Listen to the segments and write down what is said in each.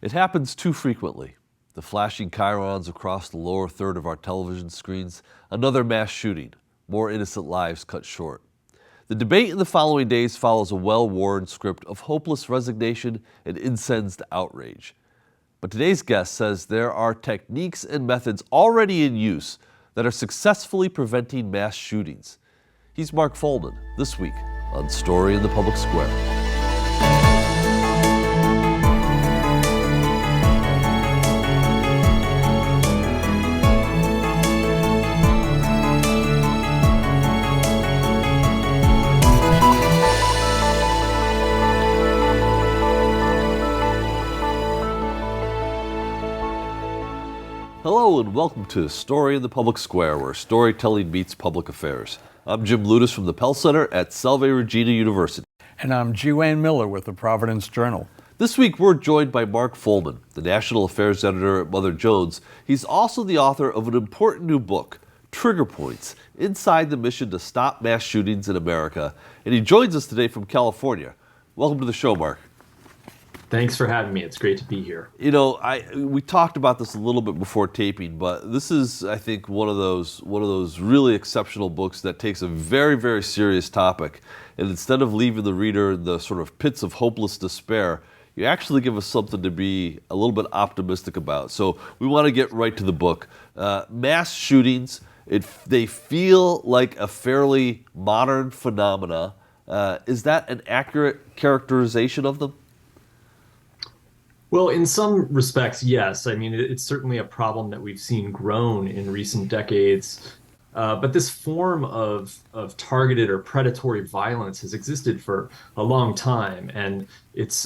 It happens too frequently. The flashing chyrons across the lower third of our television screens, another mass shooting, more innocent lives cut short. The debate in the following days follows a well-worn script of hopeless resignation and incensed outrage. But today's guest says there are techniques and methods already in use that are successfully preventing mass shootings. He's Mark Follman, this week on Story in the Public Square. Hello and welcome to Story in the Public Square, where storytelling meets public affairs. I'm Jim Ludis from the Pell Center at Salve Regina University. And I'm G-Wayne Miller with the Providence Journal. This week we're joined by Mark Follman, the National Affairs Editor at Mother Jones. He's also the author of an important new book, Trigger Points, Inside the Mission to Stop Mass Shootings in America. And he joins us today from California. Welcome to the show, Mark. Thanks for having me. It's great to be here. You know, we talked about this a little bit before taping, but this is, I think, one of those really exceptional books that takes a very, very serious topic, and instead of leaving the reader in the sort of pits of hopeless despair, you actually give us something to be a little bit optimistic about. So we want to get right to the book. Mass shootings, they feel like a fairly modern phenomena. Is that an accurate characterization of them? Well, in some respects, yes. I mean, it's certainly a problem that we've seen grown in recent decades. But this form of targeted or predatory violence has existed for a long time. And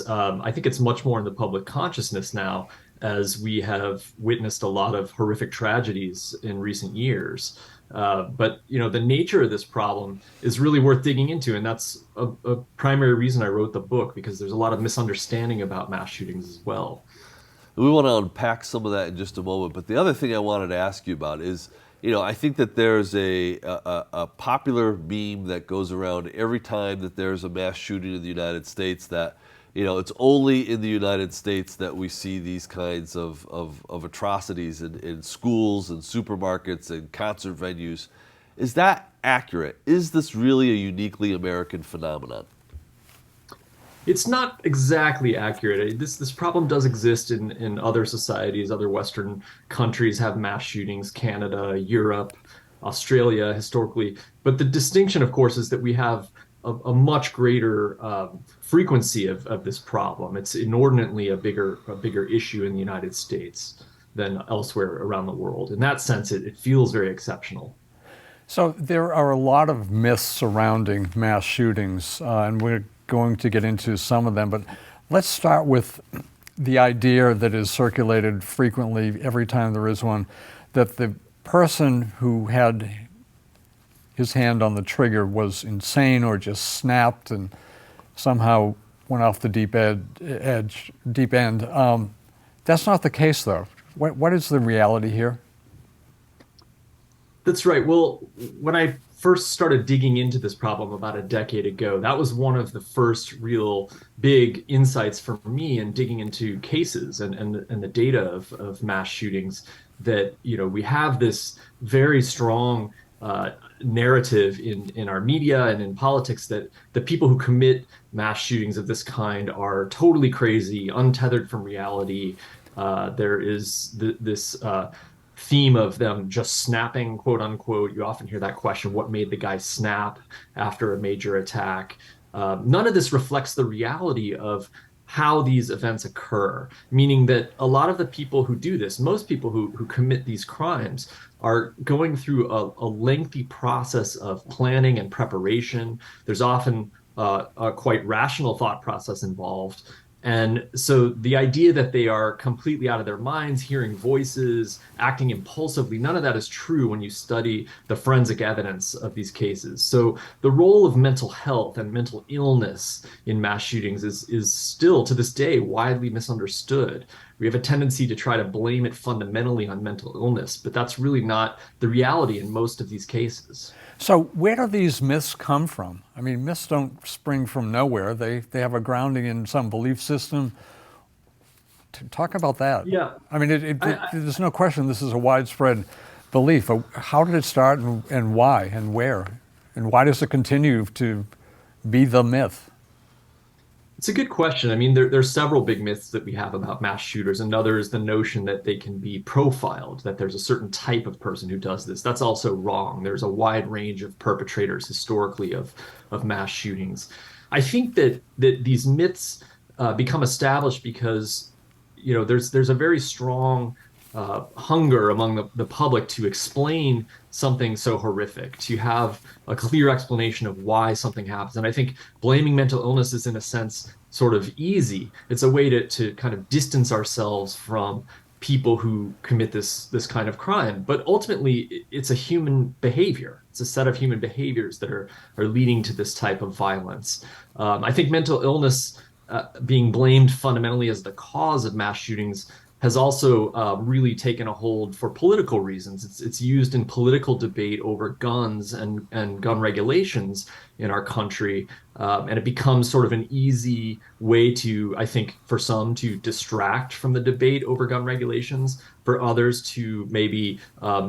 I think it's much more in the public consciousness now, as we have witnessed a lot of horrific tragedies in recent years. But the nature of this problem is really worth digging into, and that's a primary reason I wrote the book, because there's a lot of misunderstanding about mass shootings as well. We want to unpack some of that in just a moment, but the other thing I wanted to ask you about is, I think that there's a popular meme that goes around every time that there's a mass shooting in the United States that it's only in the United States that we see these kinds of atrocities in schools and supermarkets and concert venues. Is that accurate? Is this really a uniquely American phenomenon? It's not exactly accurate. This problem does exist in other societies. Other Western countries have mass shootings, Canada, Europe, Australia historically. But the distinction, of course, is that we have a much greater frequency of this problem. It's inordinately a bigger issue in the United States than elsewhere around the world. In that sense, it feels very exceptional. So there are a lot of myths surrounding mass shootings, and we're going to get into some of them, but let's start with the idea that is circulated frequently every time there is one, that the person who had his hand on the trigger was insane or just snapped and somehow went off the deep end. That's not the case, though. What is the reality here? That's right. Well, when I first started digging into this problem about a decade ago, that was one of the first real big insights for me in digging into cases and the data of mass shootings, that we have this very strong narrative in our media and in politics that the people who commit mass shootings of this kind are totally crazy, untethered from reality. There is this theme of them just snapping, quote unquote. You often hear that question, what made the guy snap after a major attack? None of this reflects the reality of how these events occur, meaning that a lot of the people who do this, most people who commit these crimes, are going through a lengthy process of planning and preparation. There's often a quite rational thought process involved. And so the idea that they are completely out of their minds, hearing voices, acting impulsively, none of that is true when you study the forensic evidence of these cases. So the role of mental health and mental illness in mass shootings is still, to this day, widely misunderstood. We have a tendency to try to blame it fundamentally on mental illness, but that's really not the reality in most of these cases. So where do these myths come from? I mean, myths don't spring from nowhere. They have a grounding in some belief system. Talk about that. Yeah. I mean, there's no question this is a widespread belief. How did it start, and why, and where? And why does it continue to be the myth? It's a good question. I mean, there's several big myths that we have about mass shooters. Another is the notion that they can be profiled, that there's a certain type of person who does this. That's also wrong. There's a wide range of perpetrators historically of mass shootings. I think that these myths become established because, there's a very strong hunger among the public to explain something so horrific, to have a clear explanation of why something happens. And I think blaming mental illness is, in a sense, sort of easy. It's a way to kind of distance ourselves from people who commit this kind of crime. But ultimately, it's a human behavior. It's a set of human behaviors that are leading to this type of violence. I think mental illness being blamed fundamentally as the cause of mass shootings has also really taken a hold for political reasons. It's used in political debate over guns and gun regulations in our country. And it becomes sort of an easy way to, I think, for some to distract from the debate over gun regulations, for others to maybe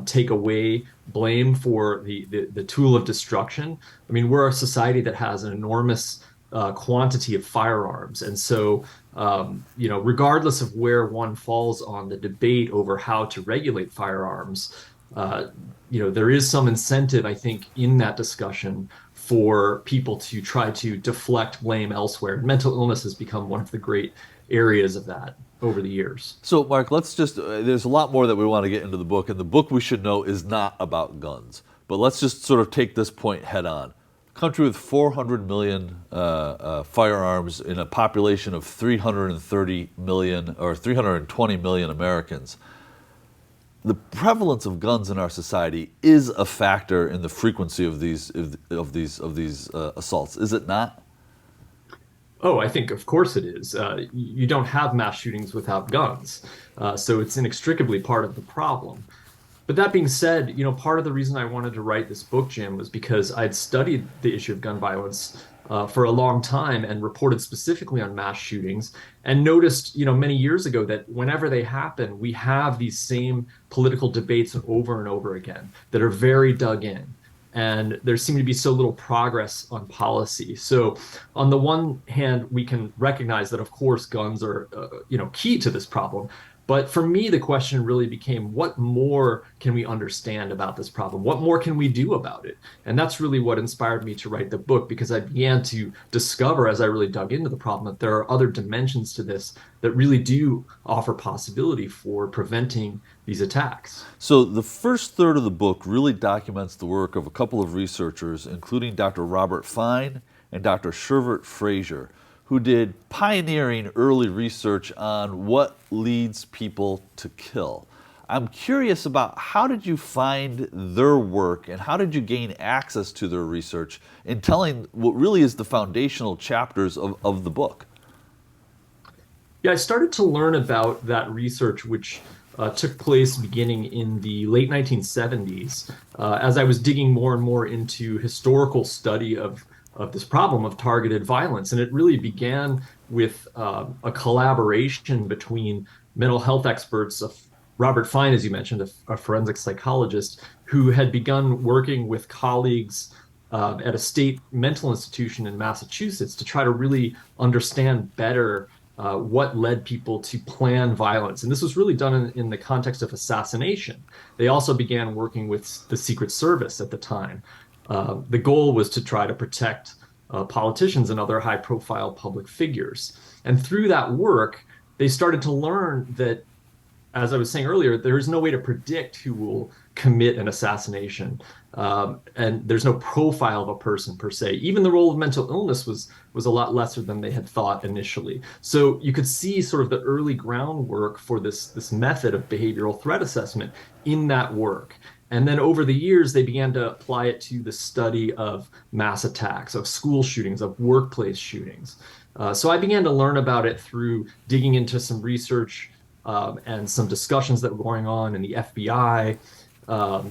take away blame for the tool of destruction. I mean, we're a society that has an enormous quantity of firearms. And so, regardless of where one falls on the debate over how to regulate firearms, there is some incentive, I think, in that discussion for people to try to deflect blame elsewhere. Mental illness has become one of the great areas of that over the years. So, Mark, there's a lot more that we want to get into the book, and the book, we should know, is not about guns. But let's just sort of take this point head on. Country with 400 million firearms in a population of 330 million or 320 million Americans. The prevalence of guns in our society is a factor in the frequency of these assaults, is it not? Oh, I think, of course it is. You don't have mass shootings without guns, so it's inextricably part of the problem. But that being said, part of the reason I wanted to write this book, Jim, was because I'd studied the issue of gun violence for a long time and reported specifically on mass shootings, and noticed, many years ago that whenever they happen, we have these same political debates over and over again that are very dug in. And there seemed to be so little progress on policy. So on the one hand, we can recognize that, of course, guns are, key to this problem. But for me, the question really became, what more can we understand about this problem? What more can we do about it? And that's really what inspired me to write the book, because I began to discover, as I really dug into the problem, that there are other dimensions to this that really do offer possibility for preventing these attacks. So the first third of the book really documents the work of a couple of researchers, including Dr. Robert Fine and Dr. Shervert Frazier, who did pioneering early research on what leads people to kill. I'm curious about, how did you find their work, and how did you gain access to their research in telling what really is the foundational chapters of the book? Yeah, I started to learn about that research, which took place beginning in the late 1970s, as I was digging more and more into historical study of this problem of targeted violence. And it really began with a collaboration between mental health experts, Robert Fine, as you mentioned, a forensic psychologist, who had begun working with colleagues at a state mental institution in Massachusetts to try to really understand better what led people to plan violence. And this was really done in the context of assassination. They also began working with the Secret Service at the time. The goal was to try to protect politicians and other high-profile public figures. And through that work, they started to learn that, as I was saying earlier, there is no way to predict who will commit an assassination. And there's no profile of a person per se. Even the role of mental illness was a lot lesser than they had thought initially. So you could see sort of the early groundwork for this method of behavioral threat assessment in that work. And then over the years, they began to apply it to the study of mass attacks, of school shootings, of workplace shootings. So I began to learn about it through digging into some research and some discussions that were going on in the FBI.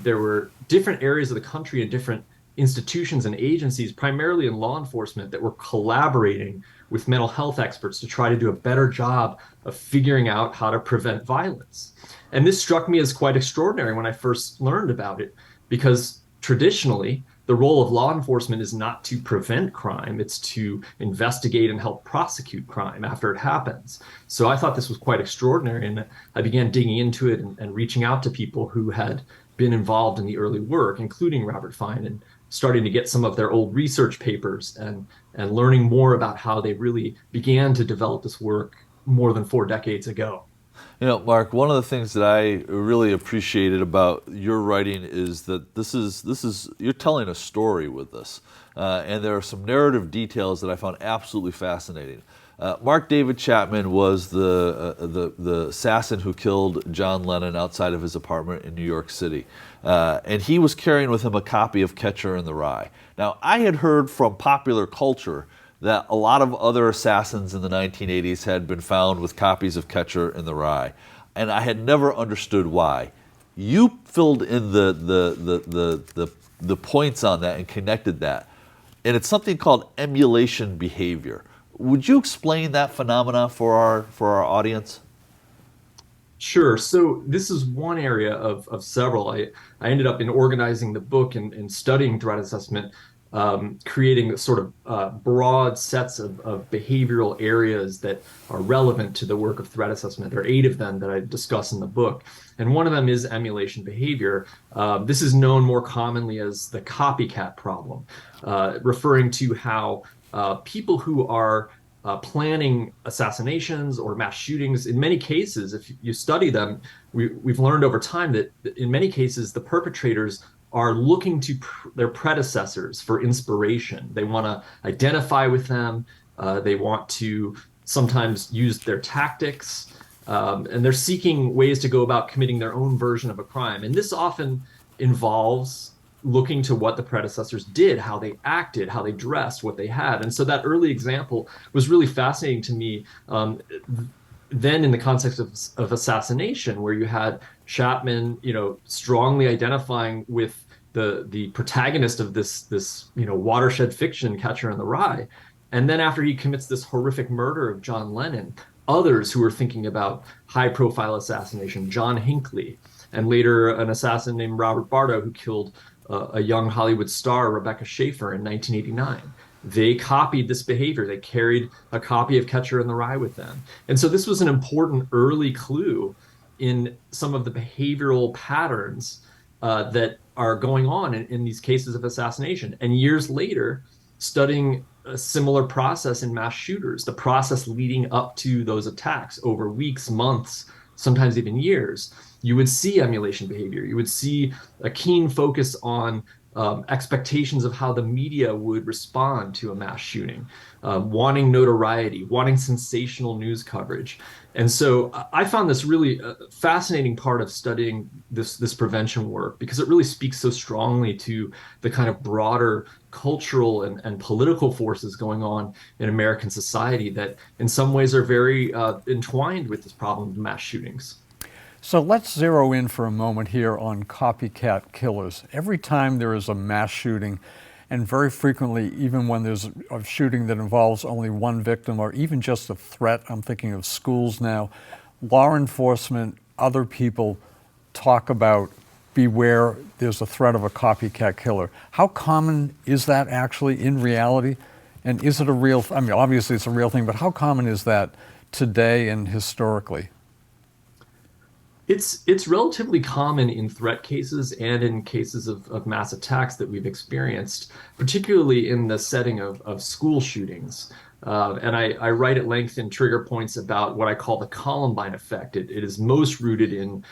There were different areas of the country and different institutions and agencies, primarily in law enforcement, that were collaborating with mental health experts to try to do a better job of figuring out how to prevent violence. And this struck me as quite extraordinary when I first learned about it, because traditionally, the role of law enforcement is not to prevent crime, it's to investigate and help prosecute crime after it happens. So I thought this was quite extraordinary, and I began digging into it and reaching out to people who had been involved in the early work, including Robert Fine, and starting to get some of their old research papers and learning more about how they really began to develop this work more than 4 decades ago. You know, Mark, one of the things that I really appreciated about your writing is that this is you're telling a story with this, and there are some narrative details that I found absolutely fascinating. Mark David Chapman was the assassin who killed John Lennon outside of his apartment in New York City, and he was carrying with him a copy of Catcher in the Rye. Now, I had heard from popular culture that a lot of other assassins in the 1980s had been found with copies of Catcher in the Rye, and I had never understood why. You filled in the points on that and connected that, and it's something called emulation behavior. Would you explain that phenomena for our audience? Sure. So this is one area of several. I ended up in organizing the book and studying threat assessment, creating sort of broad sets of behavioral areas that are relevant to the work of threat assessment. There are 8 of them that I discuss in the book. And one of them is emulation behavior. This is known more commonly as the copycat problem, referring to how people who are planning assassinations or mass shootings, in many cases, if you study them, we've learned over time that in many cases the perpetrators are looking to their predecessors for inspiration. They want to identify with them. They want to sometimes use their tactics, and they're seeking ways to go about committing their own version of a crime. And this often involves looking to what the predecessors did, how they acted, how they dressed, what they had. And so that early example was really fascinating to me. Then in the context of assassination, where you had Chapman, strongly identifying with the protagonist of this watershed fiction, Catcher in the Rye, and then after he commits this horrific murder of John Lennon, others who are thinking about high-profile assassination, John Hinckley, and later an assassin named Robert Bardo who killed a young Hollywood star, Rebecca Schaeffer, in 1989. They copied this behavior. They carried a copy of Catcher in the Rye with them. And so this was an important early clue in some of the behavioral patterns that are going on in these cases of assassination. And years later, studying a similar process in mass shooters, the process leading up to those attacks over weeks, months, sometimes even years, you would see emulation behavior. You would see a keen focus on expectations of how the media would respond to a mass shooting, wanting notoriety, wanting sensational news coverage. And so I found this really fascinating part of studying this prevention work, because it really speaks so strongly to the kind of broader cultural and political forces going on in American society that in some ways are very entwined with this problem of mass shootings. So let's zero in for a moment here on copycat killers. Every time there is a mass shooting, and very frequently, even when there's a shooting that involves only one victim or even just a threat, I'm thinking of schools now, law enforcement, other people talk about beware, there's a threat of a copycat killer. How common is that actually in reality? And is it a real, I mean, obviously it's a real thing, but how common is that today and historically? It's relatively common in threat cases and in cases of mass attacks that we've experienced, particularly in the setting of school shootings. And I write at length in Trigger Points about what I call the Columbine effect. It is most rooted in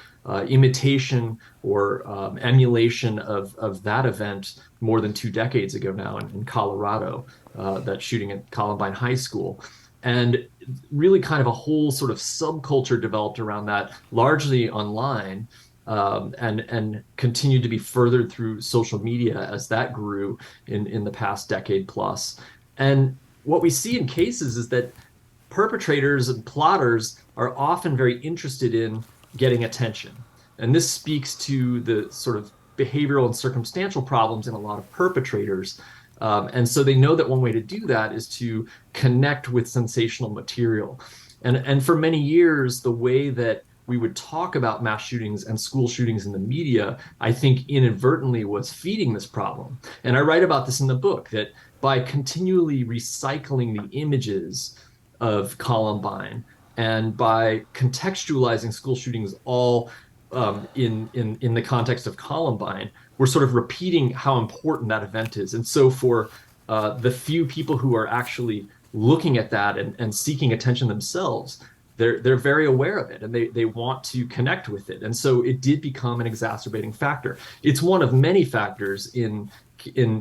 imitation or emulation of that event more than 2 decades ago now in Colorado, that shooting at Columbine High School. And really kind of a whole sort of subculture developed around that, largely online, and continued to be furthered through social media as that grew in the past decade plus. And what we see in cases is that perpetrators and plotters are often very interested in getting attention. And this speaks to the sort of behavioral and circumstantial problems in a lot of perpetrators. And so they know that one way to do that is to connect with sensational material. And for many years, the way that we would talk about mass shootings and school shootings in the media, I think inadvertently was feeding this problem. And I write about this in the book, that by continually recycling the images of Columbine and by contextualizing school shootings all in the context of Columbine, we're sort of repeating how important that event is. And so for the few people who are actually looking at that and seeking attention themselves, they're very aware of it and they want to connect with it. And so it did become an exacerbating factor. It's one of many factors in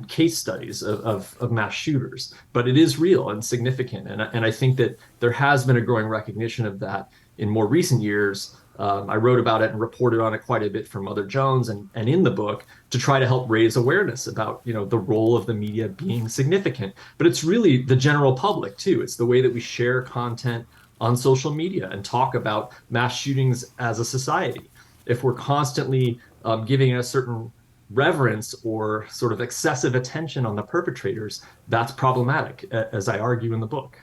case studies of mass shooters, but it is real and significant. And I think that there has been a growing recognition of that in more recent years. I wrote about it and reported on it quite a bit for Mother Jones and in the book to try to help raise awareness about, the role of the media being significant. But it's really the general public too. It's the way that we share content on social media and talk about mass shootings as a society. If we're constantly giving it a certain reverence or sort of excessive attention on the perpetrators, that's problematic, as I argue in the book.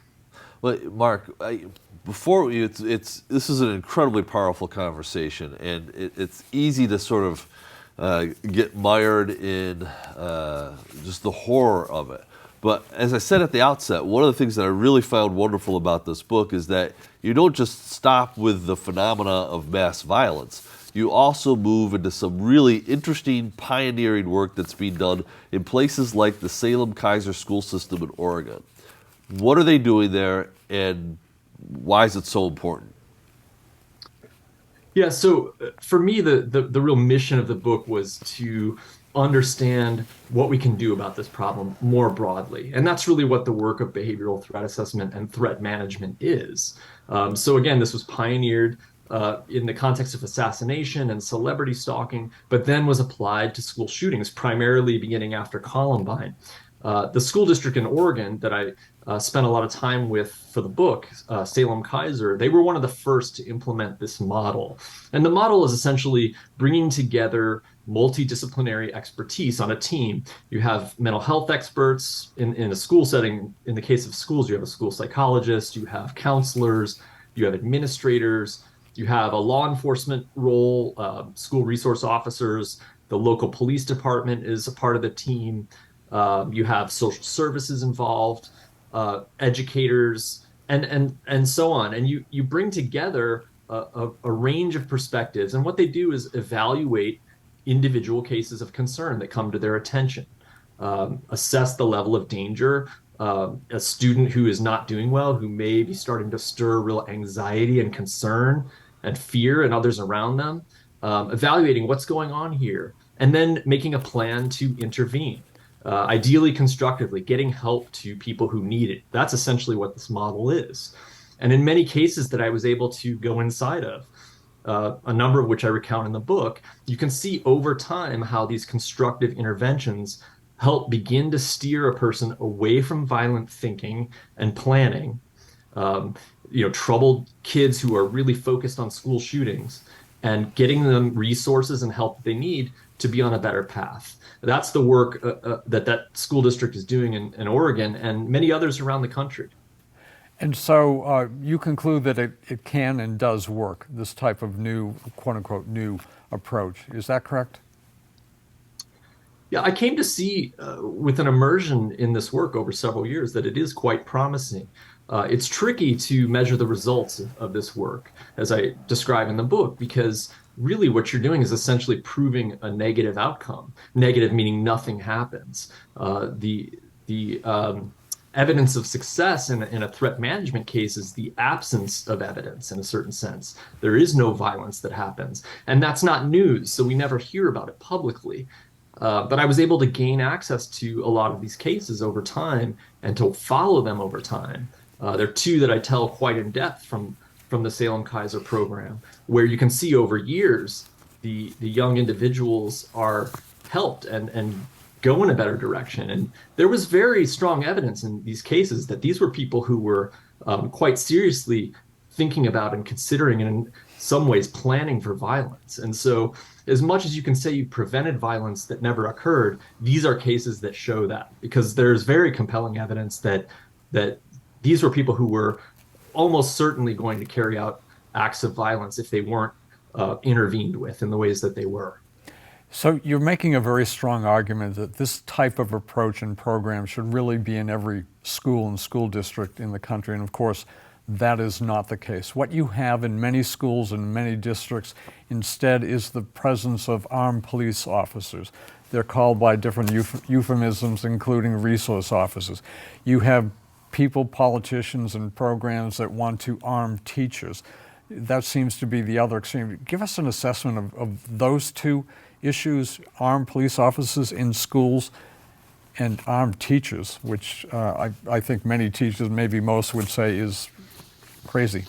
Well, Mark, this is an incredibly powerful conversation, and it's easy to sort of get mired in just the horror of it. But as I said at the outset, one of the things that I really found wonderful about this book is that you don't just stop with the phenomena of mass violence. You also move into some really interesting pioneering work that's being done in places like the Salem-Keizer school system in Oregon. What are they doing there, and why is it so important? Yeah, so for me, the real mission of the book was to understand what we can do about this problem more broadly. And that's really what the work of behavioral threat assessment and threat management is. So again, this was pioneered in the context of assassination and celebrity stalking, but then was applied to school shootings, primarily beginning after Columbine. The school district in Oregon that I spent a lot of time with for the book, Salem-Keizer, they were one of the first to implement this model. And the model is essentially bringing together multidisciplinary expertise on a team. You have mental health experts in a school setting. In the case of schools, you have a school psychologist, you have counselors, you have administrators, you have a law enforcement role, school resource officers, the local police department is a part of the team. You have social services involved, educators, and so on. And you bring together a range of perspectives. And what they do is evaluate individual cases of concern that come to their attention, assess the level of danger. A student who is not doing well, who may be starting to stir real anxiety and concern and fear in others around them, evaluating what's going on here, and then making a plan to intervene. Ideally constructively, getting help to people who need it. That's essentially what this model is. And in many cases that I was able to go inside of, a number of which I recount in the book, you can see over time how these constructive interventions help begin to steer a person away from violent thinking and planning. Troubled kids who are really focused on school shootings and getting them resources and help they need to be on a better path. That's the work that school district is doing in Oregon and many others around the country. And so you conclude that it can and does work, this type of new, quote unquote, new approach. Is that correct? Yeah, I came to see with an immersion in this work over several years that it is quite promising. It's tricky to measure the results of this work, as I describe in the book, because really what you're doing is essentially proving a negative outcome. Negative meaning nothing happens. The evidence of success in a threat management case is the absence of evidence in a certain sense. There is no violence that happens. And that's not news, so we never hear about it publicly. But I was able to gain access to a lot of these cases over time and to follow them over time. There are two that I tell quite in depth from the Salem-Keizer program, where you can see over years the young individuals are helped and go in a better direction. And there was very strong evidence in these cases that these were people who were quite seriously thinking about and considering and some ways planning for violence. And so, as much as you can say you prevented violence that never occurred, these are cases that show that, because there's very compelling evidence that these were people who were almost certainly going to carry out acts of violence if they weren't intervened with in the ways that they were. So you're making a very strong argument that this type of approach and program should really be in every school and school district in the country. And of course, that is not the case. What you have in many schools and many districts instead is the presence of armed police officers. They're called by different euphemisms, including resource officers. You have people, politicians, and programs that want to arm teachers. That seems to be the other extreme. Give us an assessment of those two issues, armed police officers in schools and armed teachers, which I think many teachers, maybe most, would say is crazy.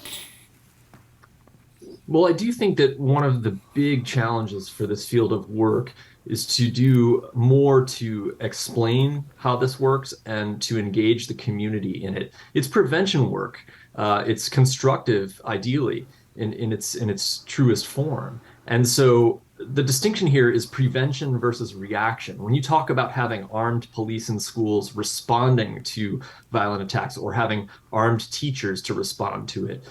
Well, I do think that one of the big challenges for this field of work is to do more to explain how this works and to engage the community in it. It's prevention work. It's constructive, ideally, in its truest form. And so the distinction here is prevention versus reaction. When you talk about having armed police in schools responding to violent attacks or having armed teachers to respond to it,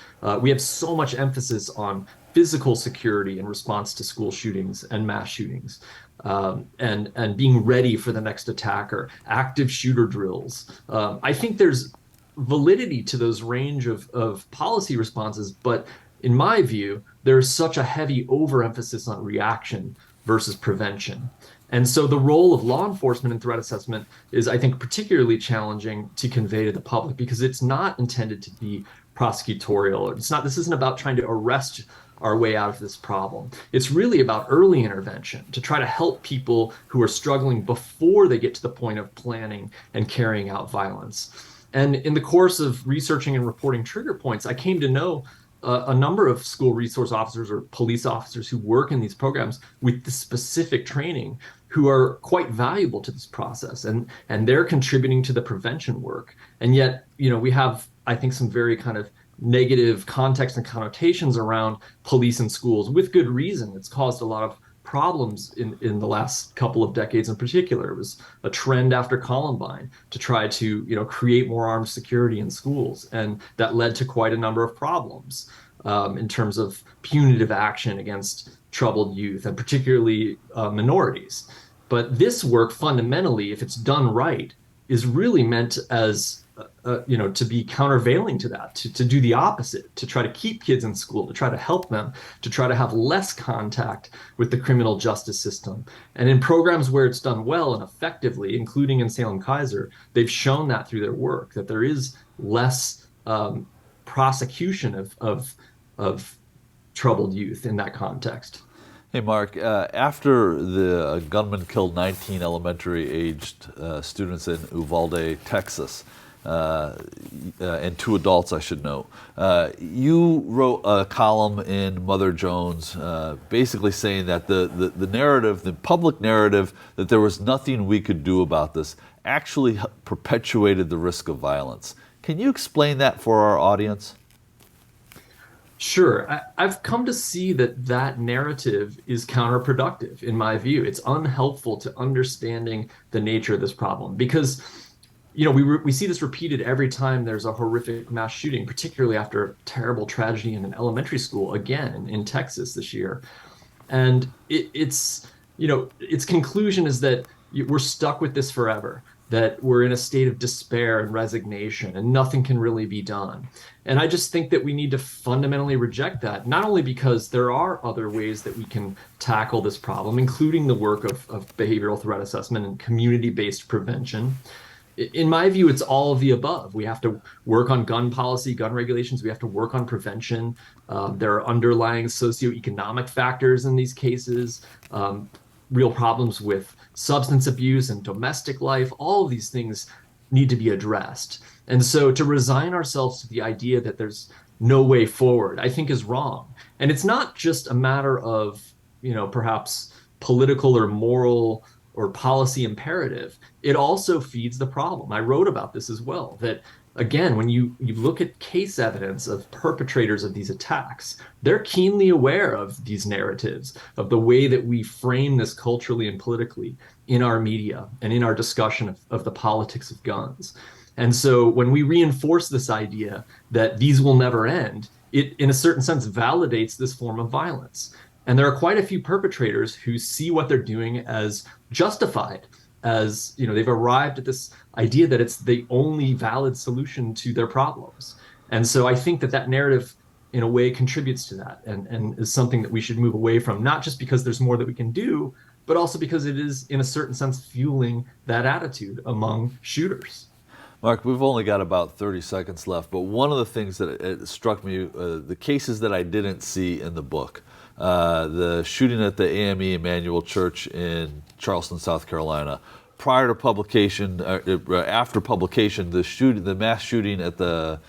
we have so much emphasis on physical security in response to school shootings and mass shootings, and being ready for the next attacker, active shooter drills. I think there's validity to those range of policy responses, but in my view, there's such a heavy overemphasis on reaction versus prevention. And so the role of law enforcement in threat assessment is, I think, particularly challenging to convey to the public, because it's not intended to be prosecutorial. This isn't about trying to arrest our way out of this problem. It's really about early intervention to try to help people who are struggling before they get to the point of planning and carrying out violence. And in the course of researching and reporting trigger points, I came to know a number of school resource officers or police officers who work in these programs with this specific training, who are quite valuable to this process, and they're contributing to the prevention work. And yet, we have, I think, some very kind of negative context and connotations around police in schools, with good reason. It's caused a lot of problems in the last couple of decades in particular. It was a trend after Columbine to try to create more armed security in schools, and that led to quite a number of problems in terms of punitive action against troubled youth, and particularly minorities. But this work, fundamentally, if it's done right, is really meant as to be countervailing to that, to do the opposite, to try to keep kids in school, to try to help them, to try to have less contact with the criminal justice system. And in programs where it's done well and effectively, including in Salem-Keizer, they've shown that through their work, that there is less prosecution of troubled youth in that context. Hey, Mark, after the gunman killed 19 elementary-aged students in Uvalde, Texas, and 2 adults, I should note, you wrote a column in Mother Jones basically saying that the narrative, the public narrative, that there was nothing we could do about this actually perpetuated the risk of violence. Can you explain that for our audience? Sure. I've come to see that narrative is counterproductive, in my view. It's unhelpful to understanding the nature of this problem, because we see this repeated every time there's a horrific mass shooting, particularly after a terrible tragedy in an elementary school, again in Texas this year. And its conclusion is that we're stuck with this forever, that we're in a state of despair and resignation, and nothing can really be done. And I just think that we need to fundamentally reject that, not only because there are other ways that we can tackle this problem, including the work of behavioral threat assessment and community-based prevention. In my view, it's all of the above. We have to work on gun policy, gun regulations. We have to work on prevention. There are underlying socioeconomic factors in these cases, real problems with substance abuse and domestic life. All of these things need to be addressed. And so to resign ourselves to the idea that there's no way forward, I think, is wrong. And it's not just a matter of, perhaps political or moral or policy imperative. It also feeds the problem. I wrote about this as well, that again, when you look at case evidence of perpetrators of these attacks, they're keenly aware of these narratives, of the way that we frame this culturally and politically in our media and in our discussion of the politics of guns. And so when we reinforce this idea that these will never end, it, in a certain sense, validates this form of violence. And there are quite a few perpetrators who see what they're doing as justified, as, you know, they've arrived at this idea that it's the only valid solution to their problems. And so I think that that narrative, in a way, contributes to that, and is something that we should move away from, not just because there's more that we can do, but also because it is, in a certain sense, fueling that attitude among shooters. Mark, we've only got about 30 seconds left, but one of the things that it struck me, the cases that I didn't see in the book, the shooting at the AME Emmanuel Church in Charleston, South Carolina. Prior to publication, after publication, the mass shooting at the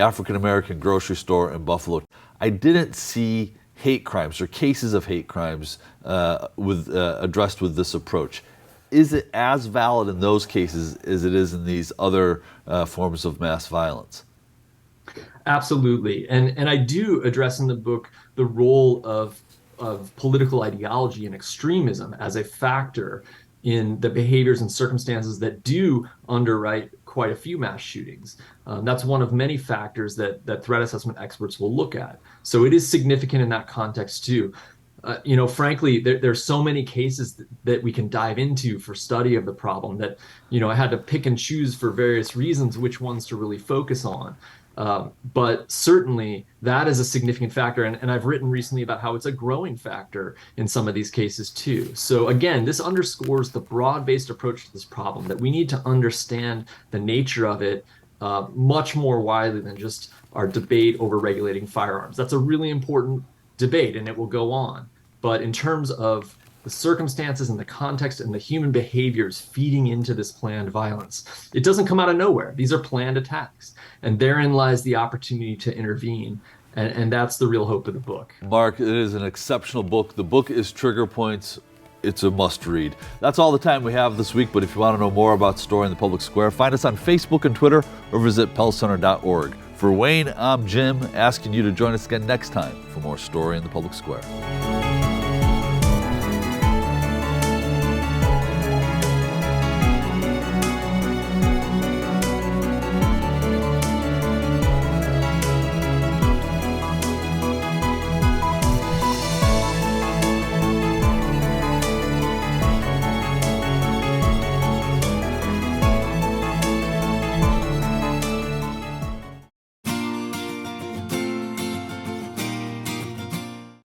African American grocery store in Buffalo. I didn't see hate crimes or cases of hate crimes addressed with this approach. Is it as valid in those cases as it is in these other forms of mass violence? Absolutely. And I do address in the book the role of political ideology and extremism as a factor in the behaviors and circumstances that do underwrite quite a few mass shootings. That's one of many factors that threat assessment experts will look at. So it is significant in that context too. Frankly, there's so many cases that we can dive into for study of the problem that, I had to pick and choose for various reasons which ones to really focus on. But certainly that is a significant factor. And I've written recently about how it's a growing factor in some of these cases too. So again, this underscores the broad-based approach to this problem, that we need to understand the nature of it much more widely than just our debate over regulating firearms. That's a really important debate, and it will go on. But in terms of the circumstances and the context and the human behaviors feeding into this planned violence, it doesn't come out of nowhere. These are planned attacks, and therein lies the opportunity to intervene. And that's the real hope of the book. Mark, it is an exceptional book. The book is Trigger Points. It's a must read. That's all the time we have this week, but if you want to know more about Story in the Public Square, find us on Facebook and Twitter or visit pellcenter.org. For Wayne, I'm Jim, asking you to join us again next time for more Story in the Public Square.